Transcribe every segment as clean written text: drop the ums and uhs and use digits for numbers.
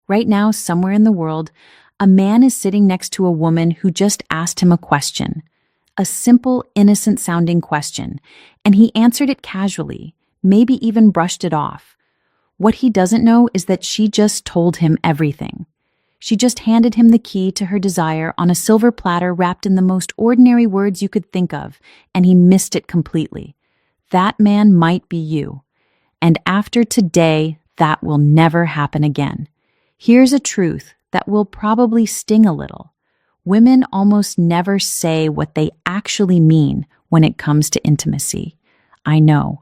Right now, somewhere in the world, a man is sitting next to a woman who just asked him a question. A simple, innocent-sounding question, and he answered it casually, maybe even brushed it off. What he doesn't know is that she just told him everything. She just handed him the key to her desire on a silver platter wrapped in the most ordinary words you could think of, and he missed it completely. That man might be you. And after today, that will never happen again. Here's a truth that will probably sting a little. Women almost never say what they actually mean when it comes to intimacy. I know,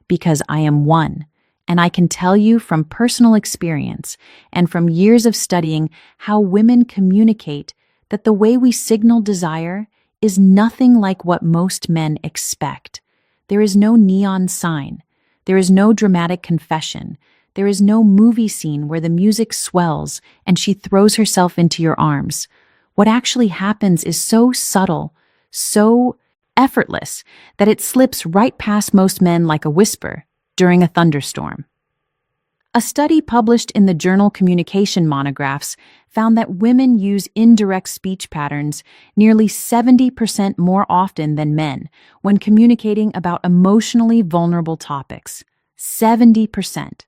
because I am one. And I can tell you from personal experience and from years of studying how women communicate that the way we signal desire is nothing like what most men expect. There is no neon sign. There is no dramatic confession. There is no movie scene where the music swells and she throws herself into your arms. What actually happens is so subtle, so effortless, that it slips right past most men like a whisper during a thunderstorm. A study published in the journal Communication Monographs found that women use indirect speech patterns nearly 70% more often than men when communicating about emotionally vulnerable topics. 70%.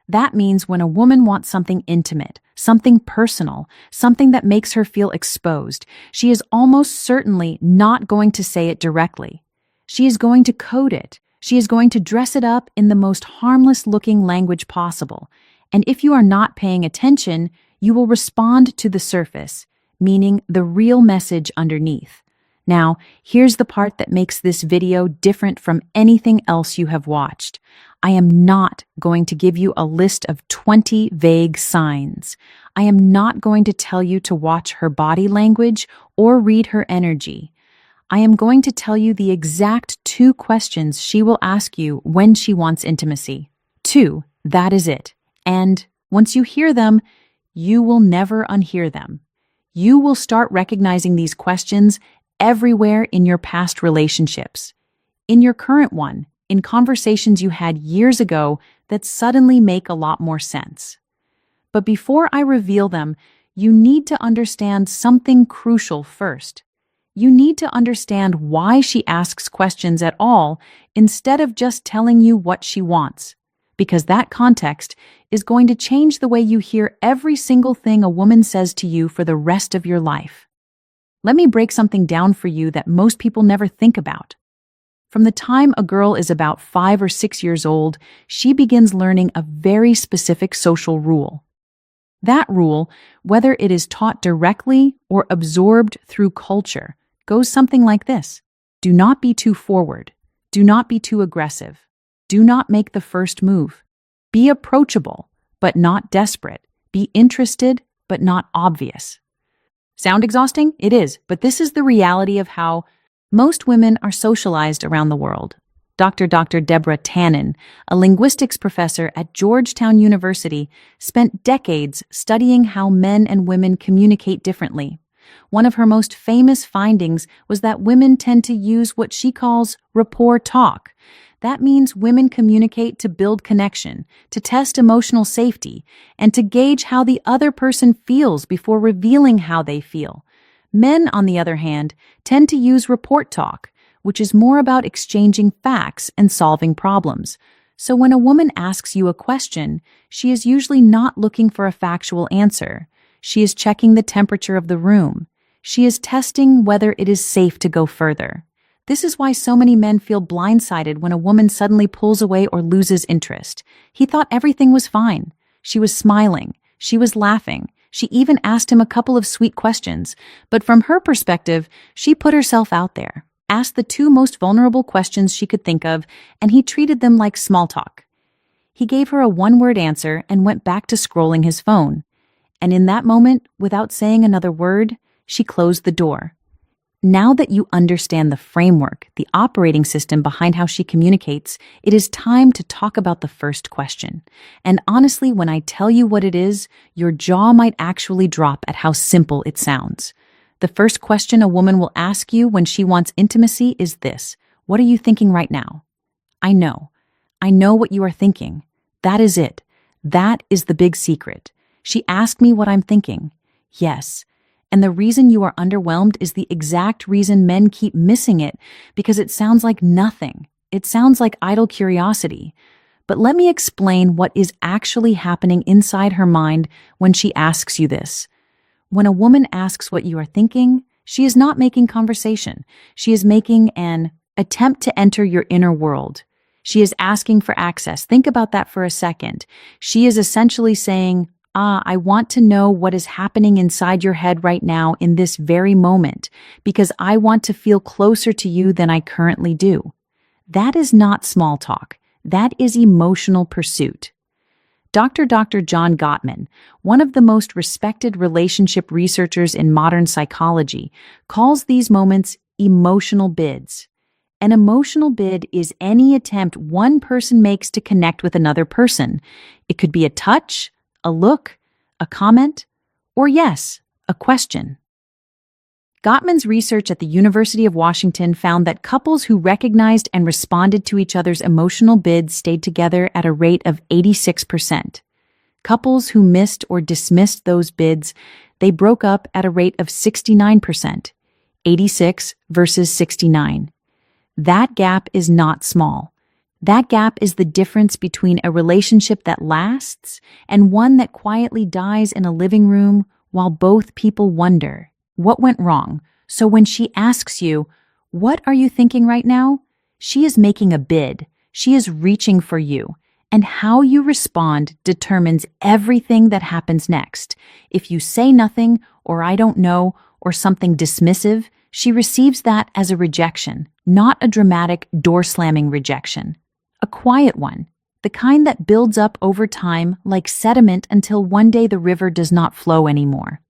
That means when a woman wants something intimate, something personal, something that makes her feel exposed, she is almost certainly not going to say it directly. She is going to code it. She is going to dress it up in the most harmless-looking language possible. And if you are not paying attention, you will respond to the surface, meaning the real message underneath. Now, here's the part that makes this video different from anything else you have watched. I am not going to give you a list of 20 vague signs. I am not going to tell you to watch her body language or read her energy. I am going to tell you the exact 2 questions she will ask you when she wants intimacy. 2, that is it. And once you hear them, you will never unhear them. You will start recognizing these questions everywhere in your past relationships, in your current one, in conversations you had years ago that suddenly make a lot more sense. But before I reveal them, you need to understand something crucial first. You need to understand why she asks questions at all instead of just telling you what she wants, because that context is going to change the way you hear every single thing a woman says to you for the rest of your life. Let me break something down for you that most people never think about. From the time a girl is about 5 or 6 years old, she begins learning a very specific social rule. That rule, whether it is taught directly or absorbed through culture, goes something like this. Do not be too forward. Do not be too aggressive. Do not make the first move. Be approachable, but not desperate. Be interested, but not obvious. Sound exhausting? It is, but this is the reality of how most women are socialized around the world. Dr. Deborah Tannen, a linguistics professor at Georgetown University, spent decades studying how men and women communicate differently. One of her most famous findings was that women tend to use what she calls rapport talk. That means women communicate to build connection, to test emotional safety, and to gauge how the other person feels before revealing how they feel. Men, on the other hand, tend to use report talk, which is more about exchanging facts and solving problems. So when a woman asks you a question, she is usually not looking for a factual answer. She is checking the temperature of the room. She is testing whether it is safe to go further. This is why so many men feel blindsided when a woman suddenly pulls away or loses interest. He thought everything was fine. She was smiling. She was laughing. She even asked him a couple of sweet questions. But from her perspective, she put herself out there, asked the 2 most vulnerable questions she could think of, and he treated them like small talk. He gave her a 1-word answer and went back to scrolling his phone. And in that moment, without saying another word, she closed the door. Now that you understand the framework, the operating system behind how she communicates, it is time to talk about the first question. And honestly, when I tell you what it is, your jaw might actually drop at how simple it sounds. The first question a woman will ask you when she wants intimacy is this: what are you thinking right now? I know what you are thinking. That is it. That is the big secret. She asked me what I'm thinking. Yes. And the reason you are underwhelmed is the exact reason men keep missing it, because it sounds like nothing. It sounds like idle curiosity. But let me explain what is actually happening inside her mind when she asks you this. When a woman asks what you are thinking, she is not making conversation. She is making an attempt to enter your inner world. She is asking for access. Think about that for a second. She is essentially saying, I want to know what is happening inside your head right now in this very moment, because I want to feel closer to you than I currently do. That is not small talk. That is emotional pursuit. Dr. John Gottman, one of the most respected relationship researchers in modern psychology, calls these moments emotional bids. An emotional bid is any attempt one person makes to connect with another person. It could be a touch, a look, a comment, or yes, a question. Gottman's research at the University of Washington found that couples who recognized and responded to each other's emotional bids stayed together at a rate of 86%. Couples who missed or dismissed those bids, they broke up at a rate of 69%, 86 versus 69. That gap is not small. That gap is the difference between a relationship that lasts and one that quietly dies in a living room while both people wonder, what went wrong? So when she asks you, what are you thinking right now? She is making a bid. She is reaching for you. And how you respond determines everything that happens next. If you say nothing, or I don't know, or something dismissive, she receives that as a rejection, not a dramatic, door-slamming rejection. A quiet one, the kind that builds up over time like sediment until one day the river does not flow anymore.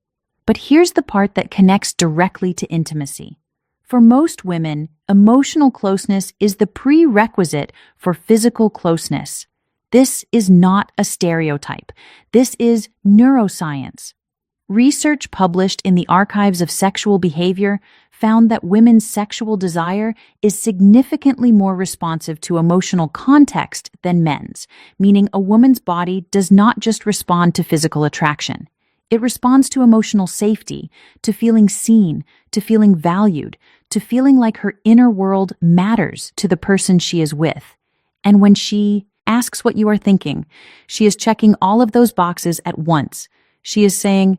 But here's the part that connects directly to intimacy. For most women, emotional closeness is the prerequisite for physical closeness. This is not a stereotype. This is neuroscience. Research published in the Archives of Sexual Behavior found that women's sexual desire is significantly more responsive to emotional context than men's, meaning a woman's body does not just respond to physical attraction. It responds to emotional safety, to feeling seen, to feeling valued, to feeling like her inner world matters to the person she is with. And when she asks what you are thinking, she is checking all of those boxes at once. She is saying,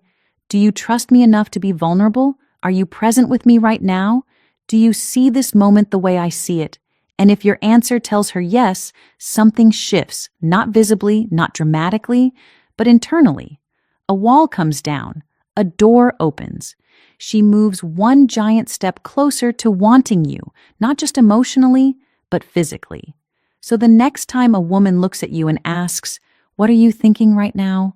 do you trust me enough to be vulnerable? Are you present with me right now? Do you see this moment the way I see it? And if your answer tells her yes, something shifts, not visibly, not dramatically, but internally. A wall comes down. A door opens. She moves one giant step closer to wanting you, not just emotionally, but physically. So the next time a woman looks at you and asks, what are you thinking right now?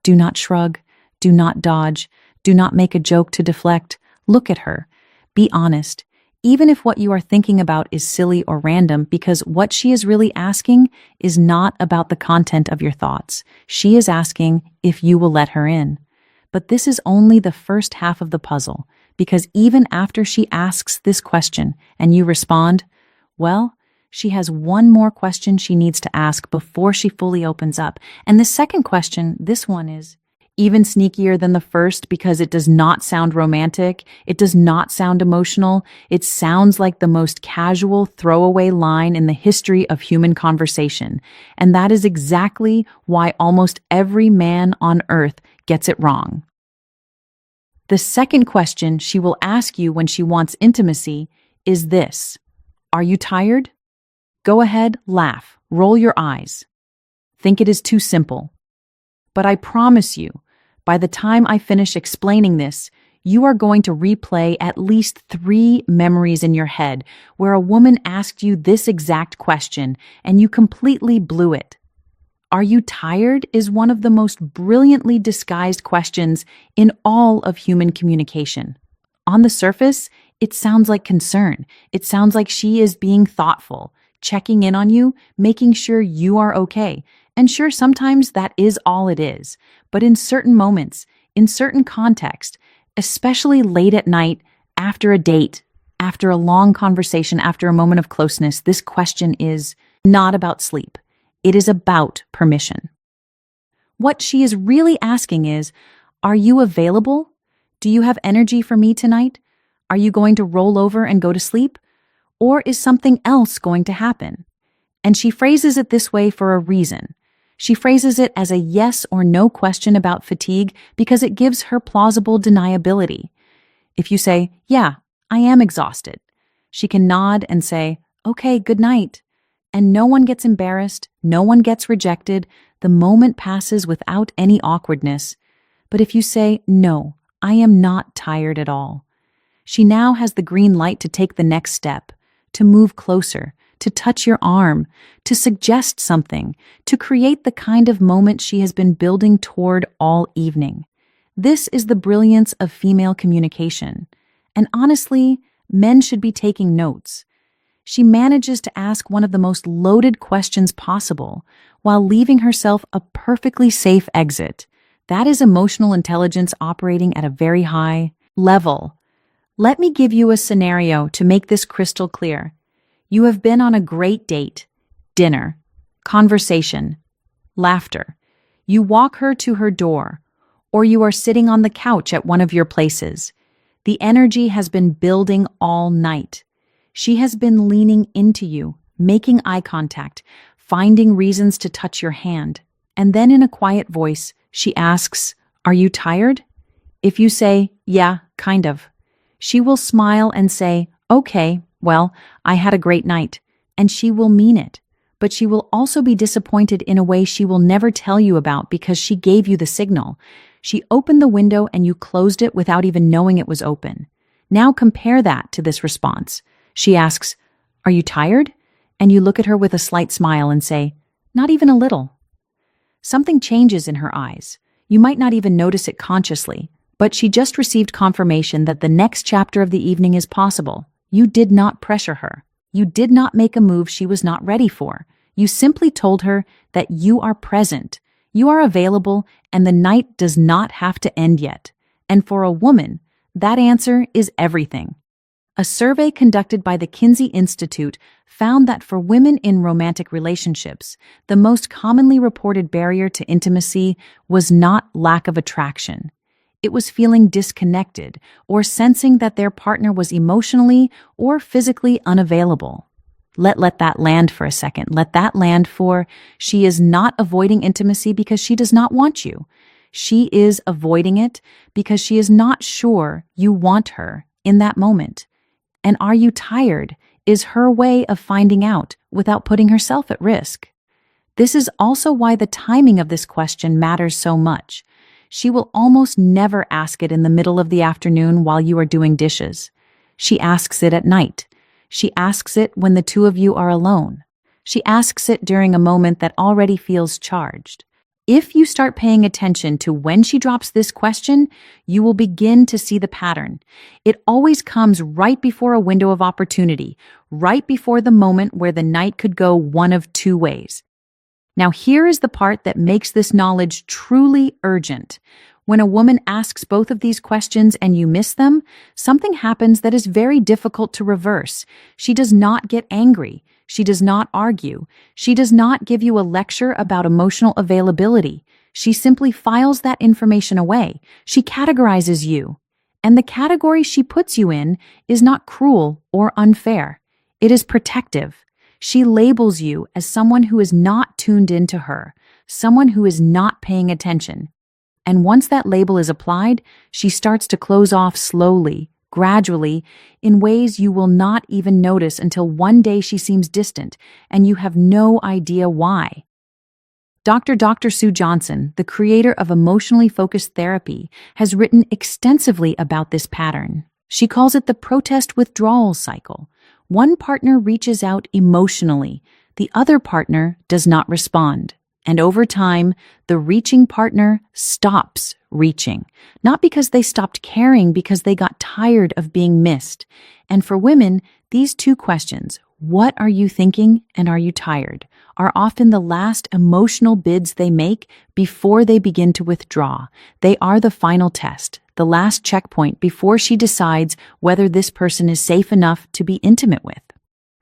Do not shrug. Do not dodge. Do not make a joke to deflect. Look at her. Be honest. Even if what you are thinking about is silly or random, because what she is really asking is not about the content of your thoughts. She is asking if you will let her in. But this is only the first half of the puzzle, because even after she asks this question and you respond, well, she has one more question she needs to ask before she fully opens up. And the second question, this one is even sneakier than the first because it does not sound romantic. It does not sound emotional. It sounds like the most casual throwaway line in the history of human conversation. And that is exactly why almost every man on earth gets it wrong. The second question she will ask you when she wants intimacy is this: are you tired? Go ahead, laugh, roll your eyes. Think it is too simple. But I promise you, by the time I finish explaining this, you are going to replay at least 3 memories in your head where a woman asked you this exact question and you completely blew it. Are you tired is one of the most brilliantly disguised questions in all of human communication. On the surface, it sounds like concern. It sounds like she is being thoughtful, checking in on you, making sure you are okay. And sure, sometimes that is all it is. But in certain moments, in certain context, especially late at night, after a date, after a long conversation, after a moment of closeness, this question is not about sleep. It is about permission. What she is really asking is, are you available? Do you have energy for me tonight? Are you going to roll over and go to sleep? Or is something else going to happen? And she phrases it this way for a reason. She phrases it as a yes or no question about fatigue because it gives her plausible deniability. If you say, yeah, I am exhausted, she can nod and say, okay, good night. And no one gets embarrassed, no one gets rejected, the moment passes without any awkwardness. But if you say, no, I am not tired at all, she now has the green light to take the next step, to move closer, to touch your arm, to suggest something, to create the kind of moment she has been building toward all evening. This is the brilliance of female communication. And honestly, men should be taking notes. She manages to ask one of the most loaded questions possible while leaving herself a perfectly safe exit. That is emotional intelligence operating at a very high level. Let me give you a scenario to make this crystal clear. You have been on a great date, dinner, conversation, laughter. You walk her to her door, or you are sitting on the couch at one of your places. The energy has been building all night. She has been leaning into you, making eye contact, finding reasons to touch your hand. And then in a quiet voice, she asks, are you tired? If you say, yeah, kind of, she will smile and say, okay, well, I had a great night. And she will mean it. But she will also be disappointed in a way she will never tell you about because she gave you the signal. She opened the window and you closed it without even knowing it was open. Now compare that to this response. She asks, are you tired? And you look at her with a slight smile and say, not even a little. Something changes in her eyes. You might not even notice it consciously, but she just received confirmation that the next chapter of the evening is possible. You did not pressure her. You did not make a move she was not ready for. You simply told her that you are present, you are available, and the night does not have to end yet. And for a woman, that answer is everything. A survey conducted by the Kinsey Institute found that for women in romantic relationships, the most commonly reported barrier to intimacy was not lack of attraction. It was feeling disconnected or sensing that their partner was emotionally or physically unavailable. Let that land for a second. Let that land for, she is not avoiding intimacy because she does not want you. She is avoiding it because she is not sure you want her in that moment. And are you tired is her way of finding out without putting herself at risk. This is also why the timing of this question matters so much. She will almost never ask it in the middle of the afternoon while you are doing dishes. She asks it at night. She asks it when the two of you are alone. She asks it during a moment that already feels charged. If you start paying attention to when she drops this question, you will begin to see the pattern. It always comes right before a window of opportunity, right before the moment where the night could go one of two ways. Now here is the part that makes this knowledge truly urgent. When a woman asks both of these questions and you miss them, something happens that is very difficult to reverse. She does not get angry. She does not argue. She does not give you a lecture about emotional availability. She simply files that information away. She categorizes you. And the category she puts you in is not cruel or unfair. It is protective. She labels you as someone who is not tuned into her, someone who is not paying attention. And once that label is applied, she starts to close off slowly, gradually, in ways you will not even notice until one day she seems distant, and you have no idea why. Dr. Sue Johnson, the creator of emotionally focused therapy, has written extensively about this pattern. She calls it the protest withdrawal cycle. One partner reaches out emotionally, the other partner does not respond. And over time, the reaching partner stops reaching. Not because they stopped caring, because they got tired of being missed. And for women, these two questions, what are you thinking and are you tired, are often the last emotional bids they make before they begin to withdraw. They are the final test, the last checkpoint before she decides whether this person is safe enough to be intimate with.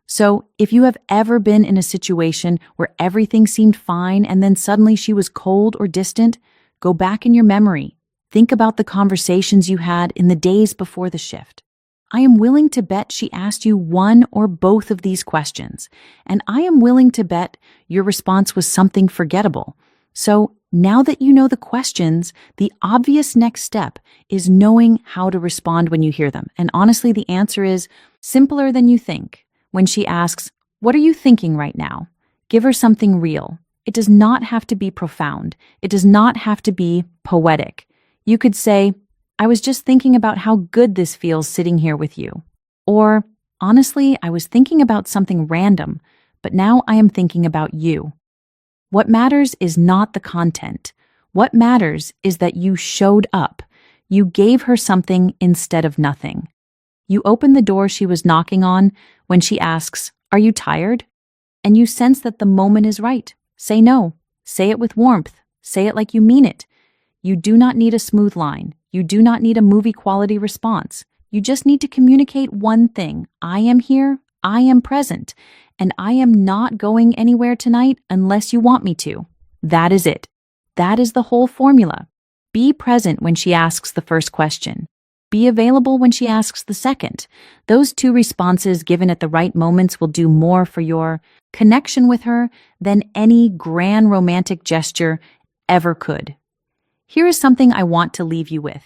So, if you have ever been in a situation where everything seemed fine and then suddenly she was cold or distant, go back in your memory. Think about the conversations you had in the days before the shift. I am willing to bet she asked you one or both of these questions, and I am willing to bet your response was something forgettable. So, now that you know the questions, the obvious next step is knowing how to respond when you hear them. And honestly, the answer is simpler than you think. When she asks, "What are you thinking right now?" give her something real. It does not have to be profound. It does not have to be poetic. You could say, "I was just thinking about how good this feels sitting here with you." Or, "Honestly, I was thinking about something random, but now I am thinking about you." What matters is not the content. What matters is that you showed up. You gave her something instead of nothing. You opened the door she was knocking on when she asks, "Are you tired?" And you sense that the moment is right. Say no. Say it with warmth. Say it like you mean it. You do not need a smooth line. You do not need a movie quality response. You just need to communicate one thing. I am here. I am present. And I am not going anywhere tonight unless you want me to. That is it. That is the whole formula. Be present when she asks the first question. Be available when she asks the second. Those two responses given at the right moments will do more for your connection with her than any grand romantic gesture ever could. Here is something I want to leave you with.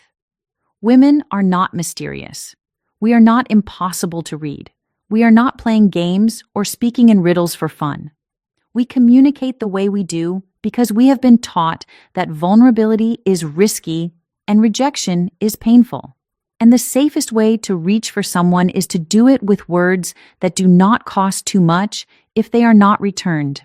Women are not mysterious. We are not impossible to read. We are not playing games or speaking in riddles for fun. We communicate the way we do because we have been taught that vulnerability is risky and rejection is painful. And the safest way to reach for someone is to do it with words that do not cost too much if they are not returned.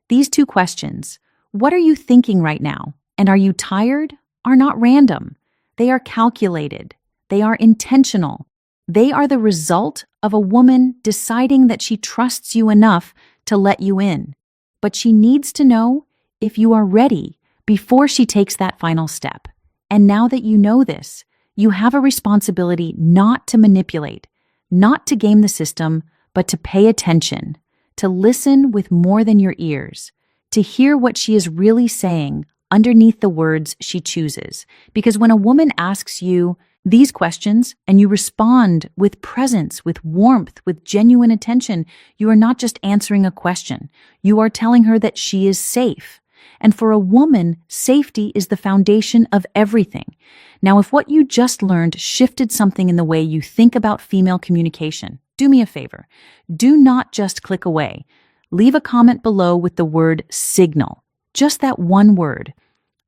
These two questions, "What are you thinking right now?" and "Are you tired?" are not random. They are calculated. They are intentional. They are the result of a woman deciding that she trusts you enough to let you in. But she needs to know if you are ready before she takes that final step. And now that you know this, you have a responsibility not to manipulate, not to game the system, but to pay attention, to listen with more than your ears, to hear what she is really saying underneath the words she chooses. Because when a woman asks you these questions and you respond with presence, with warmth, with genuine attention, you are not just answering a question. You are telling her that she is safe. And for a woman, safety is the foundation of everything. Now, if what you just learned shifted something in the way you think about female communication, do me a favor. Do not just click away. Leave a comment below with the word signal. Just that one word.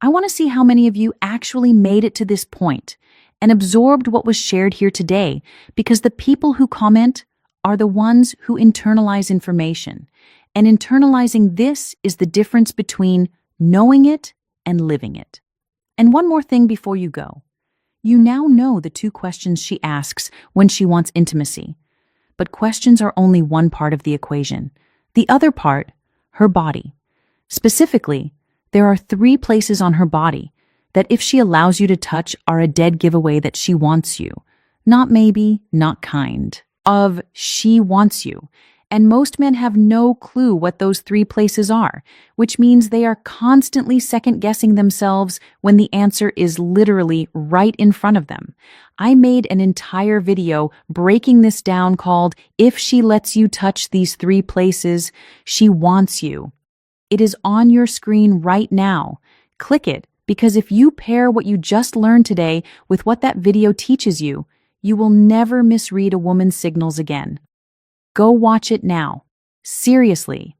I want to see how many of you actually made it to this point and absorbed what was shared here today, because the people who comment are the ones who internalize information. And internalizing this is the difference between knowing it and living it. And one more thing before you go. You now know the two questions she asks when she wants intimacy. But questions are only one part of the equation. The other part, her body. Specifically, there are 3 places on her body that, if she allows you to touch, are a dead giveaway that she wants you. Not maybe, not kind. Of she wants you. And most men have no clue what those 3 places are, which means they are constantly second-guessing themselves when the answer is literally right in front of them. I made an entire video breaking this down called "If She Lets You Touch These 3 Places, She Wants You." It is on your screen right now. Click it, because if you pair what you just learned today with what that video teaches you, you will never misread a woman's signals again. Go watch it now. Seriously,